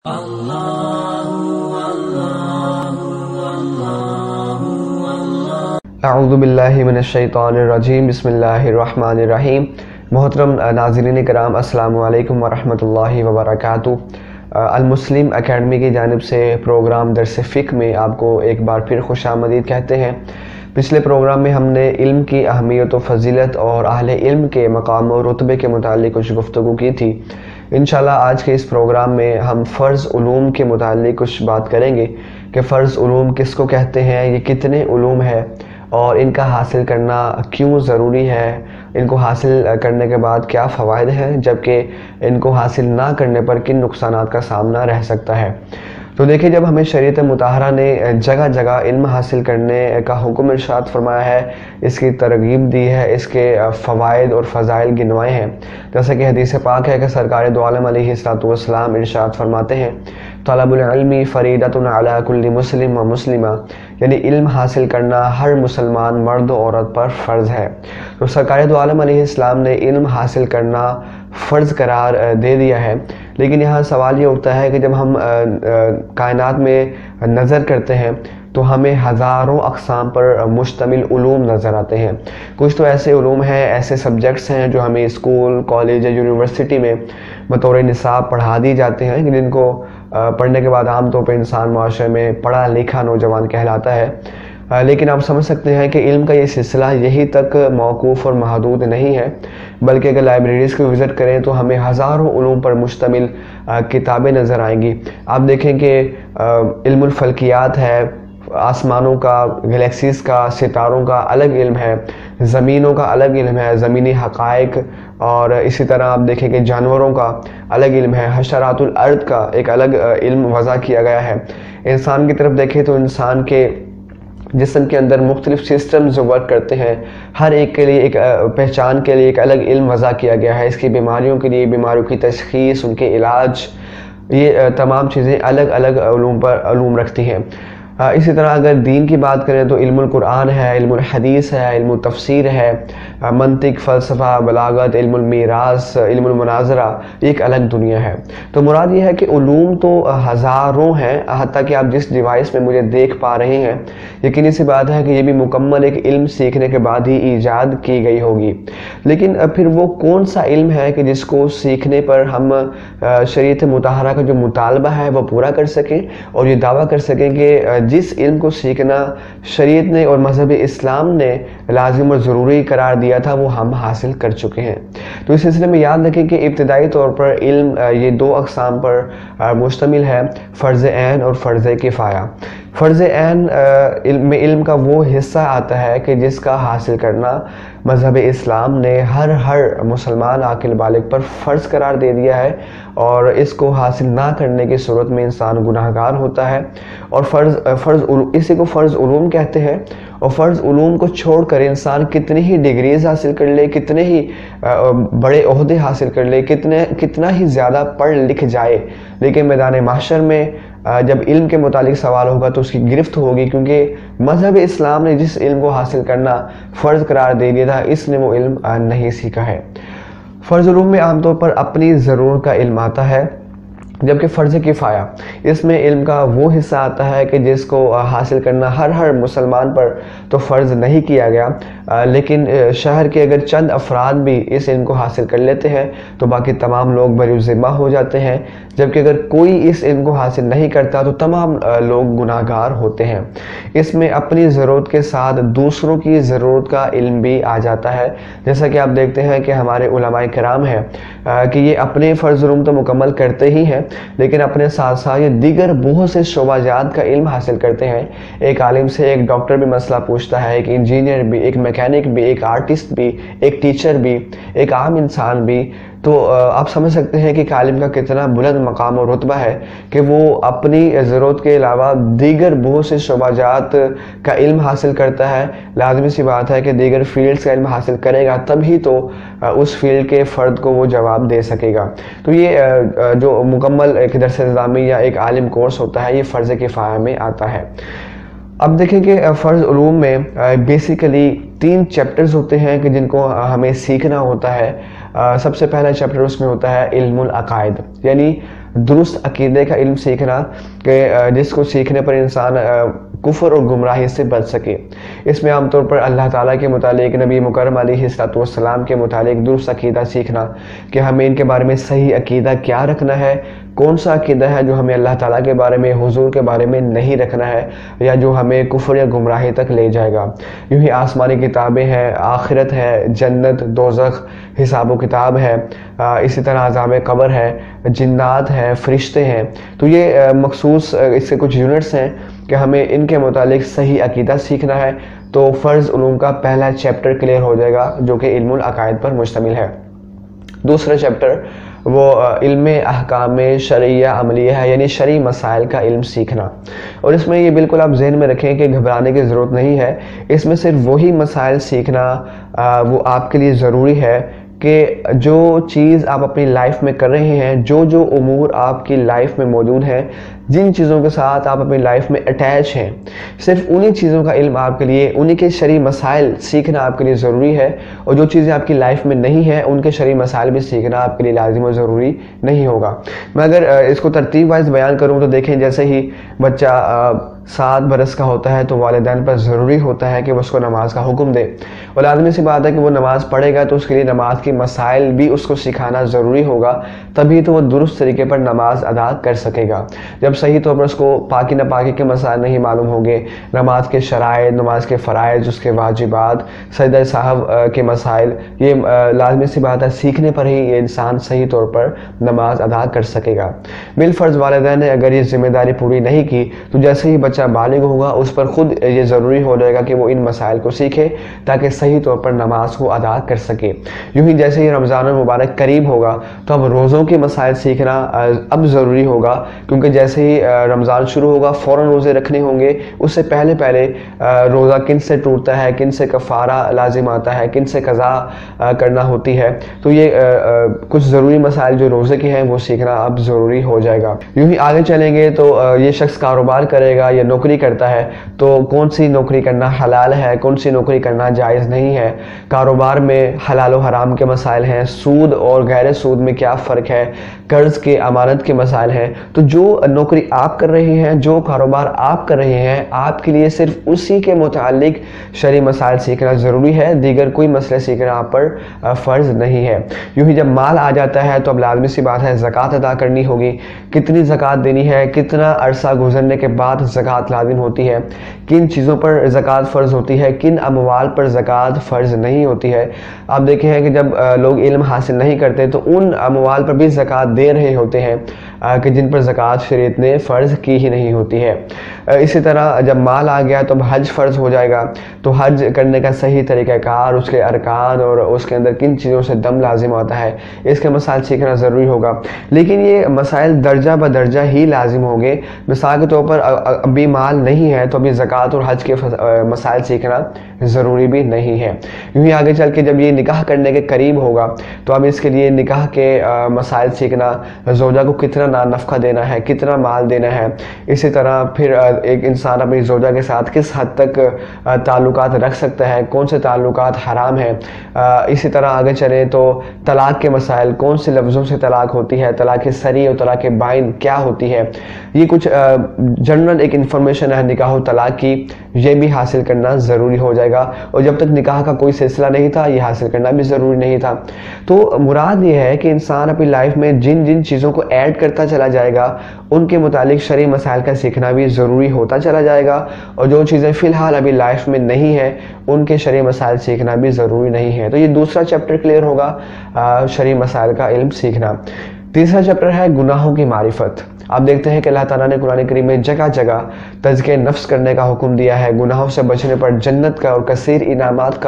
اعوذ باللہ من الشیطان الرجیم، بسم اللہ الرحمن الرحیم۔ محترم ناظرین کرام، السلام علیکم ورحمۃ اللہ وبرکاتہ۔ المسلم اکیڈمی کی جانب سے پروگرام درس فقہ میں آپ کو ایک بار پھر خوش آمدید کہتے ہیں۔ پچھلے پروگرام میں ہم نے علم کی اہمیت و فضیلت اور اہل علم کے مقام و رتبے کے متعلق کچھ گفتگو کی تھی۔ انشاءاللہ آج کے اس پروگرام میں ہم فرض علوم کے متعلق کچھ بات کریں گے کہ فرض علوم کس کو کہتے ہیں، یہ کتنے علوم ہیں اور ان کا حاصل کرنا کیوں ضروری ہے، ان کو حاصل کرنے کے بعد کیا فوائد ہیں، جبکہ ان کو حاصل نہ کرنے پر کن نقصانات کا سامنا رہ سکتا ہے۔ تو دیکھیں، جب ہمیں شریعت مطہرہ نے جگہ جگہ علم حاصل کرنے کا حکم ارشاد فرمایا ہے، اس کی ترغیب دی ہے، اس کے فوائد اور فضائل گنوائے ہیں، جیسا کہ حدیث پاک ہے کہ سرکار دو عالم علیہ السلام ارشاد فرماتے ہیں، طلب العلم فریضۃ علی کل مسلم و مسلمہ، یعنی علم حاصل کرنا ہر مسلمان مرد و عورت پر فرض ہے۔ تو سرکار دو عالم علیہ السلام نے علم حاصل کرنا فرض قرار دے دیا ہے، لیکن یہاں سوال یہ اٹھتا ہے کہ جب ہم کائنات میں نظر کرتے ہیں تو ہمیں ہزاروں اقسام پر مشتمل علوم نظر آتے ہیں۔ کچھ تو ایسے علوم ہیں، ایسے سبجیکٹس ہیں جو ہمیں اسکول، کالج یا یونیورسٹی میں بطور نصاب پڑھا دی جاتے ہیں، جن کو پڑھنے کے بعد عام طور پہ انسان معاشرے میں پڑھا لکھا نوجوان کہلاتا ہے۔ لیکن آپ سمجھ سکتے ہیں کہ علم کا یہ سلسلہ یہی تک موقوف اور محدود نہیں ہے، بلکہ اگر لائبریریز کو وزٹ کریں تو ہمیں ہزاروں علوم پر مشتمل کتابیں نظر آئیں گی۔ آپ دیکھیں کہ علم الفلکیات ہے، آسمانوں کا، گلیکسیز کا، ستاروں کا الگ علم ہے، زمینوں کا الگ علم ہے، زمینی حقائق، اور اسی طرح آپ دیکھیں کہ جانوروں کا الگ علم ہے، حشرات الارض کا ایک الگ علم وضع کیا گیا ہے۔ انسان کی طرف دیکھیں تو انسان کے جسم کے اندر مختلف سسٹمز جو ورک کرتے ہیں، ہر ایک کے لیے ایک پہچان کے لیے ایک الگ علم وضع کیا گیا ہے۔ اس کی بیماریوں کے لیے بیماریوں کی تشخیص، ان کے علاج، یہ تمام چیزیں الگ الگ علوم رکھتی ہیں۔ اسی طرح اگر دین کی بات کریں تو علم القرآن ہے، علم الحدیث ہے، علم التفسیر ہے، منطق، فلسفہ، بلاغت، علم المیراث، علم المناظرہ، ایک الگ دنیا ہے۔ تو مراد یہ ہے کہ علوم تو ہزاروں ہیں، حتیٰ کہ آپ جس ڈیوائس میں مجھے دیکھ پا رہے ہیں، یقینی سی بات ہے کہ یہ بھی مکمل ایک علم سیکھنے کے بعد ہی ایجاد کی گئی ہوگی۔ لیکن پھر وہ کون سا علم ہے کہ جس کو سیکھنے پر ہم شریعت مطہرہ کا جو مطالبہ ہے وہ پورا کر سکیں اور یہ دعویٰ کر سکیں کہ جس علم کو سیکھنا شریعت نے اور مذہب اسلام نے لازم اور ضروری قرار دیا تھا وہ ہم حاصل کر چکے ہیں۔ تو اس سلسلے میں یاد رکھیں کہ ابتدائی طور پر علم یہ دو اقسام پر مشتمل ہے، فرض عین اور فرض کفایہ۔ فرض عین میں علم کا وہ حصہ آتا ہے کہ جس کا حاصل کرنا مذہب اسلام نے ہر مسلمان عاقل بالغ پر فرض قرار دے دیا ہے، اور اس کو حاصل نہ کرنے کی صورت میں انسان گناہ گار ہوتا ہے، اور اسی کو فرض علوم کہتے ہیں۔ اور فرض علوم کو چھوڑ کر انسان کتنی ہی ڈگریز حاصل کر لے، کتنے ہی بڑے عہدے حاصل کر لے، کتنا ہی زیادہ پڑھ لکھ جائے، لیکن میدان محشر میں جب علم کے متعلق سوال ہوگا تو اس کی گرفت ہوگی، کیونکہ مذہب اسلام نے جس علم کو حاصل کرنا فرض قرار دے دیا تھا اس نے وہ علم نہیں سیکھا ہے۔ فرض علوم میں عام طور پر اپنی ضرورت کا علم آتا ہے، جبکہ فرض کفایہ اس میں علم کا وہ حصہ آتا ہے کہ جس کو حاصل کرنا ہر مسلمان پر تو فرض نہیں کیا گیا، لیکن شہر کے اگر چند افراد بھی اس علم کو حاصل کر لیتے ہیں تو باقی تمام لوگ بری ذمہ ہو جاتے ہیں، جبکہ اگر کوئی اس علم کو حاصل نہیں کرتا تو تمام لوگ گناہ گار ہوتے ہیں۔ اس میں اپنی ضرورت کے ساتھ دوسروں کی ضرورت کا علم بھی آ جاتا ہے، جیسا کہ آپ دیکھتے ہیں کہ ہمارے علماء کرام ہیں کہ یہ اپنے فرض علوم تو مکمل کرتے ہی ہیں، لیکن اپنے ساتھ ساتھ یہ دیگر بہت سے شعبہ جات کا علم حاصل کرتے ہیں۔ ایک عالم سے ایک ڈاکٹر بھی مسئلہ پوچھتا ہے، ایک انجینئر بھی، ایک میکینک بھی، ایک آرٹسٹ بھی، ایک ٹیچر بھی، ایک عام انسان بھی۔ تو آپ سمجھ سکتے ہیں کہ ایک عالم کا کتنا بلند مقام اور رتبہ ہے کہ وہ اپنی ضرورت کے علاوہ دیگر بہت سے شعبہ جات کا علم حاصل کرتا ہے۔ لازمی سی بات ہے کہ دیگر فیلڈز کا علم حاصل کرے گا تب ہی تو اس فیلڈ کے فرد کو وہ جواب دے سکے گا۔ تو یہ جو مکمل ایک درس نظامی یا ایک عالم کورس ہوتا ہے یہ فرض کفایہ میں آتا ہے۔ اب دیکھیں کہ فرض علوم میں بیسیکلی 3 چیپٹرز ہوتے ہیں کہ جن کو ہمیں سیکھنا ہوتا ہے۔ سب سے پہلا چیپٹر اس میں ہوتا ہے علم العقائد، یعنی درست عقیدے کا علم سیکھنا، کہ جس کو سیکھنے پر انسان کفر اور گمراہی سے بچ سکے۔ اس میں عام طور پر اللہ تعالیٰ کے متعلق، نبی مکرم علیہ السلام کے متعلق درست عقیدہ سیکھنا، کہ ہمیں ان کے بارے میں صحیح عقیدہ کیا رکھنا ہے، کون سا عقیدہ ہے جو ہمیں اللہ تعالیٰ کے بارے میں، حضور کے بارے میں نہیں رکھنا ہے، یا جو ہمیں کفر یا گمراہی تک لے جائے گا۔ یوں ہی آسمانی کتابیں ہیں، آخرت ہے، جنت، دوزخ، حساب و کتاب ہے، اسی طرح عذاب قبر ہے، جنات ہیں، فرشتے ہیں۔ تو یہ مخصوص اس سے کچھ یونٹس ہیں کہ ہمیں ان کے متعلق صحیح عقیدہ سیکھنا ہے، تو فرض علوم کا پہلا چیپٹر کلیئر ہو جائے گا جو کہ علم العقائد پر مشتمل ہے۔ دوسرا چیپٹر وہ علم احکام شرعیہ عملیہ ہے، یعنی شرعی مسائل کا علم سیکھنا، اور اس میں یہ بالکل آپ ذہن میں رکھیں کہ گھبرانے کی ضرورت نہیں ہے۔ اس میں صرف وہی مسائل سیکھنا وہ آپ کے لیے ضروری ہے کہ جو چیز آپ اپنی لائف میں کر رہے ہیں، جو امور آپ کی لائف میں موجود ہیں، جن چیزوں کے ساتھ آپ اپنی لائف میں اٹیچ ہیں، صرف انہی چیزوں کا علم آپ کے لیے، انہی کے شرعی مسائل سیکھنا آپ کے لیے ضروری ہے، اور جو چیزیں آپ کی لائف میں نہیں ہیں ان کے شرعی مسائل بھی سیکھنا آپ کے لیے لازم و ضروری نہیں ہوگا۔ میں اگر اس کو ترتیب وائز بیان کروں تو دیکھیں، جیسے ہی بچہ 7 برس کا ہوتا ہے تو والدین پر ضروری ہوتا ہے کہ وہ اس کو نماز کا حکم دے، اور لازمی سی بات ہے کہ وہ نماز پڑھے گا تو اس کے لیے نماز کی مسائل بھی اس کو سکھانا ضروری ہوگا، تبھی تو وہ درست طریقے پر نماز ادا کر سکے گا۔ جب صحیح طور پر اس کو پاکی ناپاکی کے مسائل نہیں معلوم ہوں گے، نماز کے شرائط، نماز کے فرائض، اس کے واجبات، سجدہ صاحب کے مسائل، یہ لازمی سی بات ہے سیکھنے پر ہی یہ انسان صحیح طور پر نماز ادا کر سکے گا۔ بالفرض والدین نے اگر یہ ذمہ داری پوری نہیں کی تو جیسے ہی بچہ بالغ ہوگا اس پر خود یہ ضروری ہو جائے گا کہ وہ ان مسائل کو سیکھے تاکہ صحیح طور پر نماز کو ادا کر سکے۔ یوں ہی جیسے ہی رمضان المبارک قریب ہوگا تو اب روزوں کے مسائل سیکھنا اب ضروری ہوگا، کیونکہ جیسے ہی رمضان شروع ہوگا فوراً روزے رکھنے ہوں گے، اس سے پہلے روزہ کن سے ٹوٹتا ہے، کن سے کفارہ لازم آتا ہے، کن سے قضا کرنا ہوتی ہے، تو یہ کچھ ضروری مسائل جو روزے کے ہیں وہ سیکھنا اب ضروری ہو جائے گا۔ یوں ہی آگے چلیں گے تو یہ شخص کاروبار کرے گا یا نوکری کرتا ہے تو کون سی نوکری کرنا حلال ہے، کون سی نوکری کرنا جائز نہیں ہے، کاروبار میں حلال و حرام کے مسائل ہیں، سود اور غیر سود میں کیا فرق ہے، قرض کے، امانت کے مسائل ہیں۔ تو جو نوکری آپ کر رہے ہیں، جو کاروبار آپ کر رہے ہیں، آپ کے لیے صرف اسی کے متعلق شرعی مسائل سیکھنا ضروری ہے، دیگر کوئی مسئلے سیکھنا آپ پر فرض نہیں ہے۔ یوں ہی جب مال آ جاتا ہے تو اب لازمی سی بات ہے زکوٰۃ ادا کرنی ہوگی، کتنی زکوٰۃ دینی ہے، کتنا عرصہ گزرنے کے بعد زکوٰۃ لازم ہوتی ہے، کن چیزوں پر زکوٰۃ فرض ہوتی ہے، کن اموال پر زکوٰۃ فرض نہیں ہوتی ہے۔ آپ دیکھیں ہیں کہ جب لوگ علم حاصل نہیں کرتے تو ان اموال پر بھی زکوٰۃ دے رہے ہوتے ہیں کہ جن پر زکوٰۃ شریعت نے فرض کی ہی نہیں ہوتی ہے۔ اسی طرح جب مال آ گیا تو اب حج فرض ہو جائے گا، تو حج کرنے کا صحیح طریقہ کار، اس کے ارکان اور اس کے اندر کن چیزوں سے دم لازم آتا ہے، اس کے مسائل سیکھنا ضروری ہوگا۔ لیکن یہ مسائل درجہ بدرجہ ہی لازم ہوں گے۔ مثال کے طور پر ابھی مال نہیں ہے تو ابھی زکوٰۃ اور حج کے مسائل سیکھنا ضروری بھی نہیں ہے۔ یوں ہی آگے چل کے جب یہ نکاح کرنے کے قریب ہوگا تو اب اس کے لیے نکاح کے مسائل سیکھنا، زوجہ کو کتنا نفقہ دینا ہے، کتنا مال دینا ہے، اسی طرح پھر ایک انسان اپنی زوجہ کے ساتھ کس حد تک تعلقات رکھ سکتا ہے، کون سے تعلقات حرام ہیں۔ اسی طرح آگے چلیں تو طلاق کے مسائل، کون سے لفظوں سے طلاق ہوتی ہے، طلاق صریح اور طلاق بائن کیا ہوتی ہے، یہ کچھ جنرل ایک انفارمیشن ہے نکاح و طلاق کی، یہ بھی حاصل کرنا ضروری ہو جائے گا، اور جب تک نکاح کا کوئی سلسلہ نہیں تھا یہ حاصل کرنا بھی ضروری نہیں تھا۔ تو مراد یہ ہے کہ انسان اپنی لائف میں جن جن چیزوں کو ایڈ کرتا چلا جائے گا ان کے متعلق شرعی مسائل کا سیکھنا بھی ضروری ہوتا چلا جائے گا، اور جو چیزیں فی الحال ابھی لائف میں نہیں ہیں ان کے شرعی مسائل سیکھنا بھی ضروری نہیں ہے۔ تو یہ دوسرا چیپٹر کلیئر ہوگا، شرعی مسائل کا علم سیکھنا۔ تیسرا چیپٹر ہے گناہوں کی معرفت۔ آپ دیکھتے ہیں کہ اللہ تعالیٰ نے قرآن کریم میں جگہ جگہ تزکیہ نفس کرنے کا حکم دیا ہے، گناہوں سے بچنے پر جنت کا اور کثیر انعامات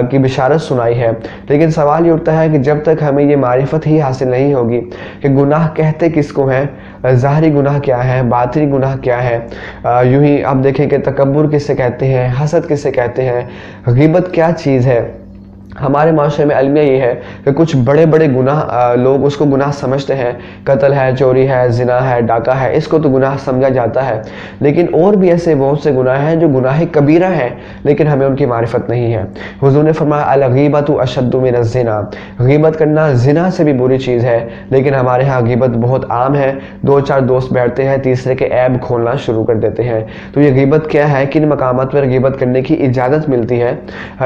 کی بشارت سنائی ہے۔ لیکن سوال یہ اٹھتا ہے کہ جب تک ہمیں یہ معرفت ہی حاصل نہیں ہوگی کہ گناہ کہتے کس کو ہیں، ظاہری گناہ کیا ہے، باطنی گناہ کیا ہے، یوں ہی آپ دیکھیں کہ تکبر کس سے کہتے ہیں، حسد کس سے کہتے ہیں، غیبت کیا چیز ہے، ہمارے معاشرے میں المیہ یہ ہے کہ کچھ بڑے بڑے گناہ لوگ اس کو گناہ سمجھتے ہیں، قتل ہے، چوری ہے، زنا ہے، ڈاکہ ہے، اس کو تو گناہ سمجھا جاتا ہے، لیکن اور بھی ایسے بہت سے گناہ ہیں جو گناہ کبیرہ ہیں لیکن ہمیں ان کی معرفت نہیں ہے۔ حضور نے فرمایا الغیبۃ اشد من الزنا، غیبت کرنا زنا سے بھی بری چیز ہے، لیکن ہمارے ہاں غیبت بہت عام ہے، دو چار دوست بیٹھتے ہیں، تیسرے کے عیب کھولنا شروع کر دیتے ہیں۔ تو یہ غیبت کیا ہے، کن مقامات پر غیبت کرنے کی اجازت ملتی ہے؟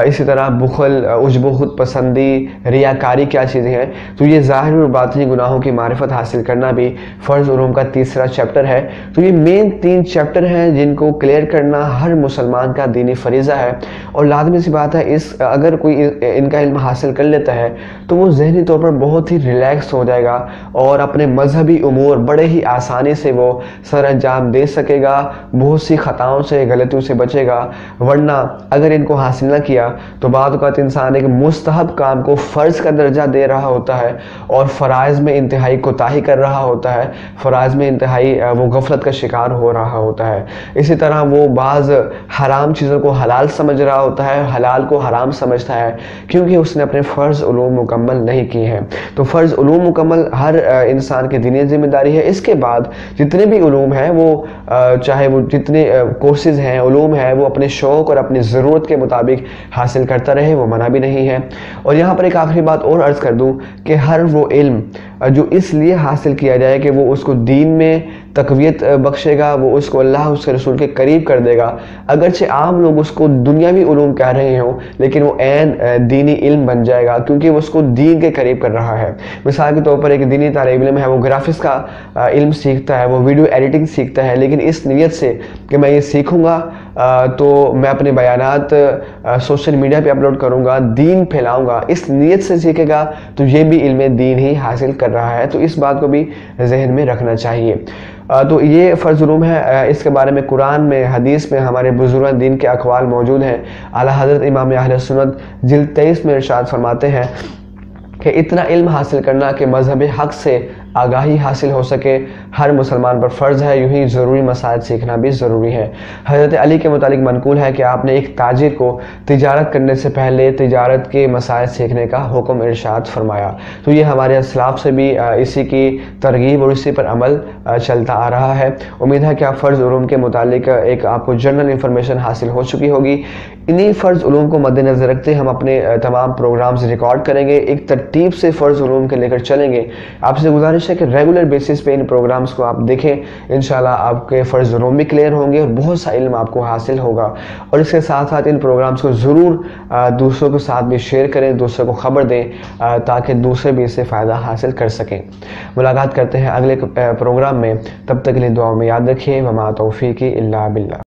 اسی طرح بخل، عجب و خود پسندی، ریاکاری کیا چیزیں ہیں؟ تو یہ ظاہری اور باطنی گناہوں کی معرفت حاصل کرنا بھی فرض علوم کا تیسرا چیپٹر ہے۔ تو یہ مین 3 چیپٹر ہیں جن کو کلیئر کرنا ہر مسلمان کا دینی فریضہ ہے، اور لازمی سی بات ہے اگر کوئی ان کا علم حاصل کر لیتا ہے تو وہ ذہنی طور پر بہت ہی ریلیکس ہو جائے گا اور اپنے مذہبی امور بڑے ہی آسانی سے وہ سر انجام دے سکے گا، بہت سی خطاؤں سے، غلطیوں سے بچے گا۔ ورنہ اگر ان کو حاصل نہ کیا تو بعد اوقات انسان ایک مستحب کام کو فرض کا درجہ دے رہا ہوتا ہے اور فرائض میں انتہائی کوتاہی کر رہا ہوتا ہے، فرائض میں انتہائی وہ غفلت کا شکار ہو رہا ہوتا ہے۔ اسی طرح وہ بعض حرام چیزوں کو حلال سمجھ رہا ہوتا ہے، حلال کو حرام سمجھتا ہے، کیونکہ اس نے اپنے فرض علوم مکمل نہیں کیے ہیں۔ تو فرض علوم مکمل ہر انسان کی دینی ذمہ داری ہے۔ اس کے بعد جتنے بھی علوم ہیں وہ چاہے وہ جتنے کورسز ہیں، علوم ہیں، وہ اپنے شوق اور اپنی ضرورت کے مطابق حاصل کرتا رہے، وہ منع بھی نہیں ہے۔ اور یہاں پر ایک آخری بات اور عرض کر دوں کہ ہر وہ علم جو اس لیے حاصل کیا جائے کہ وہ اس کو دین میں تقویت بخشے گا، وہ اس کو اللہ اس کے رسول کے قریب کر دے گا، اگرچہ عام لوگ اس کو دنیاوی علوم کہہ رہے ہوں لیکن وہ عین دینی علم بن جائے گا کیونکہ وہ اس کو دین کے قریب کر رہا ہے۔ مثال کے طور پر ایک دینی طالب علم ہے، وہ گرافکس کا علم سیکھتا ہے، وہ ویڈیو ایڈیٹنگ سیکھتا ہے، لیکن اس نیت سے کہ میں یہ سیکھوں گا تو میں اپنے بیانات سوشل میڈیا پہ اپلوڈ کروں گا، دین پھیلاؤں گا، اس نیت سے سیکھے گا تو یہ بھی علم دین ہی حاصل کر رہا ہے۔ تو اس بات کو بھی ذہن میں رکھنا چاہیے۔ تو یہ فرض علوم ہے، اس کے بارے میں قرآن میں، حدیث میں ہمارے بزرگان دین کے اقوال موجود ہیں۔ اعلیٰ حضرت امام اہل سنت جلد 23 میں ارشاد فرماتے ہیں کہ اتنا علم حاصل کرنا کہ مذہب حق سے آگاہی حاصل ہو سکے ہر مسلمان پر فرض ہے، یوں ہی ضروری مسائل سیکھنا بھی ضروری ہے۔ حضرت علی کے متعلق منقول ہے کہ آپ نے ایک تاجر کو تجارت کرنے سے پہلے تجارت کے مسائل سیکھنے کا حکم ارشاد فرمایا۔ تو یہ ہمارے اسلاف سے بھی اسی کی ترغیب اور اسی پر عمل چلتا آ رہا ہے۔ امید ہے کہ آپ فرض علوم کے متعلق ایک آپ کو جنرل انفارمیشن حاصل ہو چکی ہوگی۔ انہی فرض علوم کو مد نظر رکھتے ہم اپنے تمام پروگرامز ریکارڈ کریں گے، ایک ترتیب سے فرض علوم کے لے کر چلیں گے۔ آپ سے گزارش ہے کہ ریگولر بیسس پہ ان پروگرامز کو آپ دیکھیں، انشاءاللہ آپ کے فرض علوم بھی کلیئر ہوں گے اور بہت سا علم آپ کو حاصل ہوگا۔ اور اس کے ساتھ ساتھ ان پروگرامز کو ضرور دوسروں کے ساتھ بھی شیئر کریں، دوسروں کو خبر دیں تاکہ دوسرے بھی اس سے فائدہ حاصل کر سکیں۔ ملاقات کرتے ہیں اگلے پروگرام میں، تب تک کے لیے دعاؤں میں یاد رکھیے۔ وما توفیقی الا باللہ۔